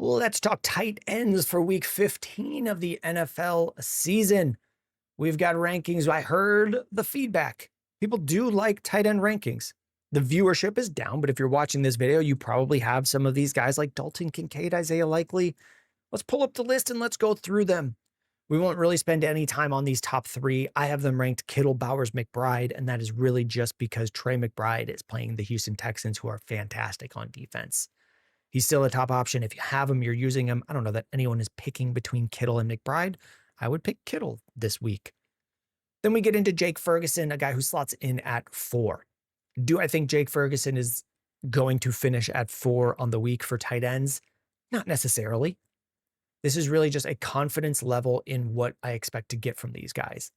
Let's talk tight ends for week 15 of the NFL season. We've got rankings. I heard the feedback. People do like tight end rankings. The viewership is down, but if you're watching this video, you probably have some of these guys like Dalton Kincaid, Isaiah Likely. Let's pull up the list and let's go through them. We won't really spend any time on these top three. I have them ranked Kittle, Bowers, McBride, and that is really just because Trey McBride is playing the Houston Texans, who are fantastic on defense. He's still a top option. If you have him, you're using him. I don't know that anyone is picking between Kittle and McBride. I would pick Kittle this week. Then we get into Jake Ferguson, a guy who slots in at 4. Do I think Jake Ferguson is going to finish at 4 on the week for tight ends? Not necessarily. This is really just a confidence level in what I expect to get from these guys.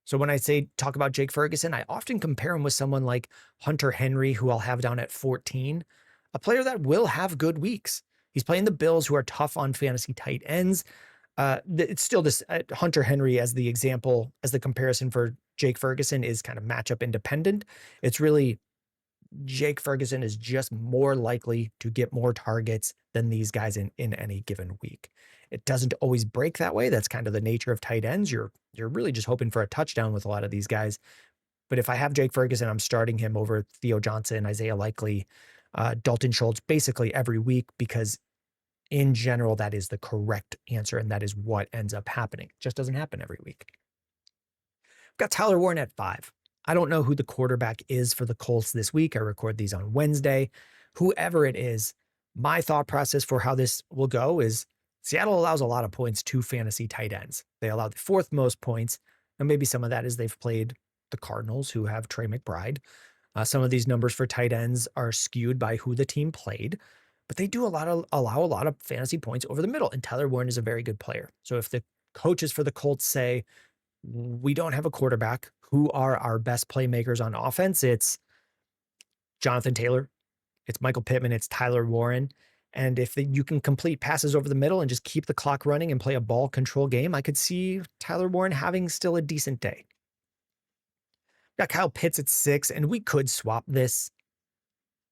So when I talk about Jake Ferguson, I often compare him with someone like Hunter Henry, who I'll have down at 14, a player that will have good weeks. He's playing the Bills, who are tough on fantasy tight ends. It's still this Hunter Henry as the example, as the comparison for Jake Ferguson is kind of matchup independent. It's really Jake Ferguson is just more likely to get more targets than these guys in any given week. It doesn't always break that way. That's kind of the nature of tight ends. You're really just hoping for a touchdown with a lot of these guys. But if I have Jake Ferguson, I'm starting him over Theo Johnson, Isaiah Likely, Dalton Schultz basically every week, because in general, that is the correct answer. And that is what ends up happening. It just doesn't happen every week. I've got Tyler Warren at 5. I don't know who the quarterback is for the Colts this week. I record these on Wednesday. Whoever it is, my thought process for how this will go is Seattle allows a lot of points to fantasy tight ends. They allow the 4th most points. And maybe some of that is they've played the Cardinals, who have Trey McBride. Some of these numbers for tight ends are skewed by who the team played, but they do allow a lot of fantasy points over the middle. And Tyler Warren is a very good player. So if the coaches for the Colts say, we don't have a quarterback, who are our best playmakers on offense? It's Jonathan Taylor, it's Michael Pittman, it's Tyler Warren. And if you can complete passes over the middle and just keep the clock running and play a ball control game, I could see Tyler Warren having still a decent day. Got Kyle Pitts at 6, and we could swap this.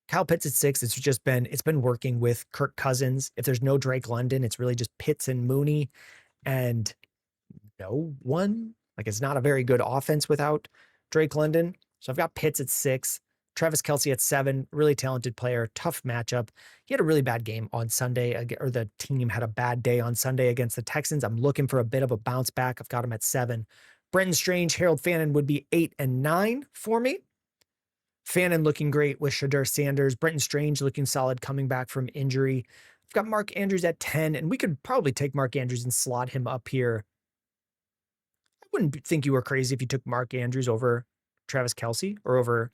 Kyle Pitts at 6, it's been working with Kirk Cousins. If there's no Drake London, it's really just Pitts and Mooney and no one. Like, it's not a very good offense without Drake London. So I've got Pitts at 6, Travis Kelce at 7, really talented player, tough matchup. He had a really bad game on Sunday, or the team had a bad day on Sunday against the Texans. I'm looking for a bit of a bounce back. I've got him at 7. Brenton Strange, Harold Fannin would be 8 and 9 for me. Fannin looking great with Shadur Sanders. Brenton Strange looking solid coming back from injury. I've got Mark Andrews at 10, and we could probably take Mark Andrews and slot him up here. I wouldn't think you were crazy if you took Mark Andrews over Travis Kelce or over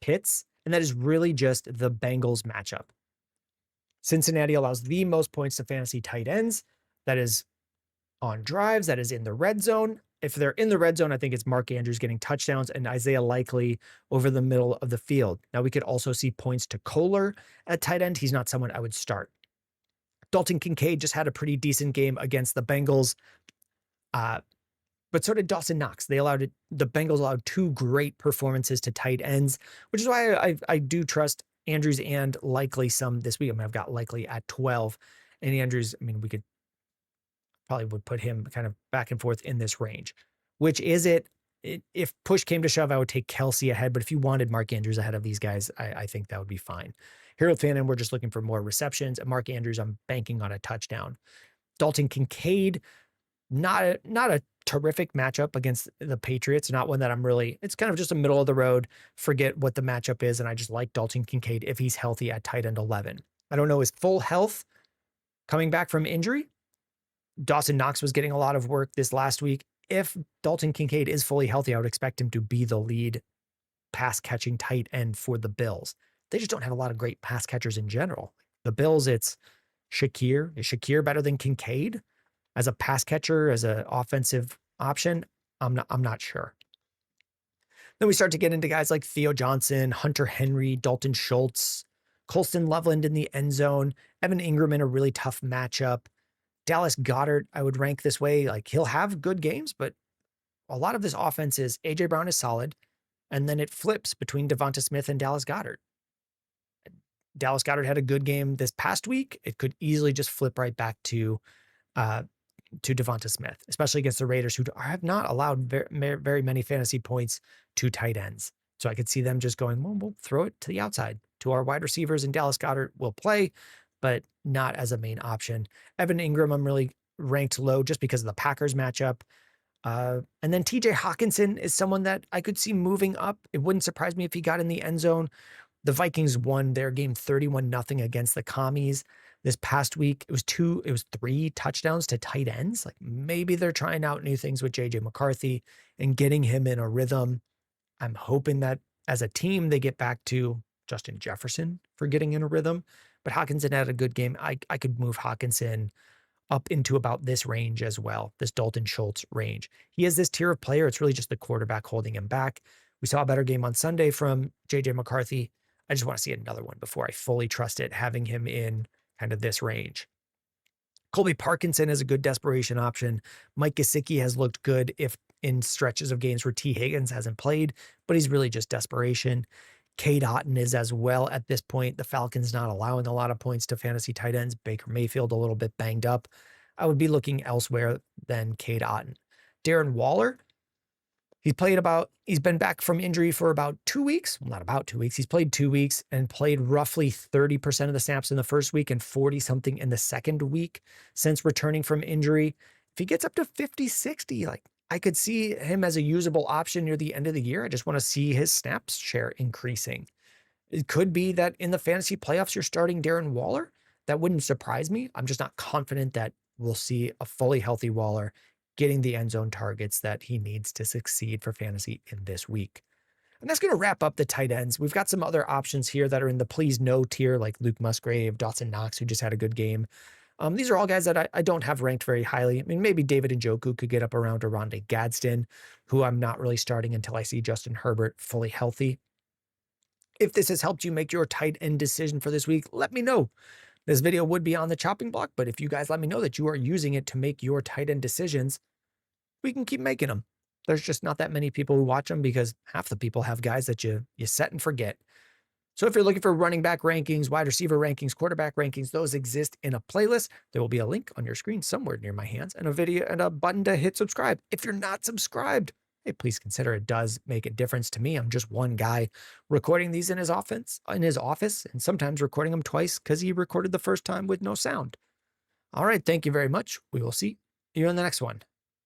Pitts, and that is really just the Bengals matchup. Cincinnati allows the most points to fantasy tight ends. That is on drives, that is in the red zone. If they're in the red zone, I think it's Mark Andrews getting touchdowns and Isaiah Likely over the middle of the field. Now, we could also see points to Kohler at tight end. He's not someone I would start. Dalton Kincaid just had a pretty decent game against the Bengals, but so did Dawson Knox. The Bengals allowed 2 great performances to tight ends, which is why I do trust Andrews and Likely some this week. I mean, I've got Likely at 12, and Andrews, I mean, we could probably would put him kind of back and forth in this range. Which is it? If push came to shove, I would take Kelce ahead. But if you wanted Mark Andrews ahead of these guys, I think that would be fine. Harold Fannin, we're just looking for more receptions. And Mark Andrews, I'm banking on a touchdown. Dalton Kincaid, not a terrific matchup against the Patriots. Not one that I'm really, it's kind of just a middle of the road. Forget what the matchup is. And I just like Dalton Kincaid if he's healthy at tight end 11. I don't know his full health coming back from injury. Dawson Knox was getting a lot of work this last week. If Dalton Kincaid is fully healthy, I would expect him to be the lead pass catching tight end for the Bills. They just don't have a lot of great pass catchers in general. The Bills, it's Shakir. Is Shakir better than Kincaid as a pass catcher, as an offensive option? I'm not sure. Then we start to get into guys like Theo Johnson, Hunter Henry, Dalton Schultz, Colston Loveland in the end zone, Evan Ingram in a really tough matchup. Dallas Goedert, I would rank this way. Like, he'll have good games, but a lot of this offense is A.J. Brown is solid, and then it flips between Devonta Smith and Dallas Goedert. Dallas Goedert had a good game this past week. It could easily just flip right back uh, to Devonta Smith, especially against the Raiders, who have not allowed very many fantasy points to tight ends. So I could see them just going, well, we'll throw it to the outside to our wide receivers, and Dallas Goedert will play, but not as a main option. Evan Ingram, I'm really ranked low just because of the Packers matchup. And then TJ Hawkinson is someone that I could see moving up. It wouldn't surprise me if he got in the end zone. The Vikings won their game 31-0 against the Commies this past week. It was 3 touchdowns to tight ends. Like maybe they're trying out new things with JJ McCarthy and getting him in a rhythm. I'm hoping that as a team, they get back to Justin Jefferson for getting in a rhythm. But Hawkinson had a good game. I could move Hawkinson up into about this range as well, this Dalton Schultz range. He is this tier of player. It's really just the quarterback holding him back. We saw a better game on Sunday from JJ McCarthy. I just want to see another one before I fully trust it, having him in kind of this range. Colby Parkinson is a good desperation option. Mike Gesicki has looked good if in stretches of games where T. Higgins hasn't played, but he's really just desperation. Cade Otton is as well at this point. The Falcons not allowing a lot of points to fantasy tight ends. Baker Mayfield a little bit banged up. I would be looking elsewhere than Cade Otton. Darren Waller, he's been back from injury for about 2 weeks. Well, not about 2 weeks. He's played 2 weeks and played roughly 30% of the snaps in the first week and 40 something in the second week since returning from injury. If he gets up to 50, 60, like I could see him as a usable option near the end of the year. I just want to see his snaps share increasing. It could be that in the fantasy playoffs, you're starting Darren Waller. That wouldn't surprise me. I'm just not confident that we'll see a fully healthy Waller getting the end zone targets that he needs to succeed for fantasy in this week. And that's going to wrap up the tight ends. We've got some other options here that are in the please no tier, like Luke Musgrave, Dawson Knox, who just had a good game. These are all guys that I don't have ranked very highly. I mean, maybe David Njoku could get up around Rondé Gadsden, who I'm not really starting until I see Justin Herbert fully healthy. If this has helped you make your tight end decision for this week, let me know. This video would be on the chopping block, but if you guys let me know that you are using it to make your tight end decisions, we can keep making them. There's just not that many people who watch them because half the people have guys that you set and forget. So if you're looking for running back rankings, wide receiver rankings, quarterback rankings, those exist in a playlist. There will be a link on your screen somewhere near my hands and a video and a button to hit subscribe. If you're not subscribed, hey, please consider it does make a difference to me. I'm just one guy recording these in his office, and sometimes recording them twice because he recorded the first time with no sound. All right, thank you very much. We will see you in the next one.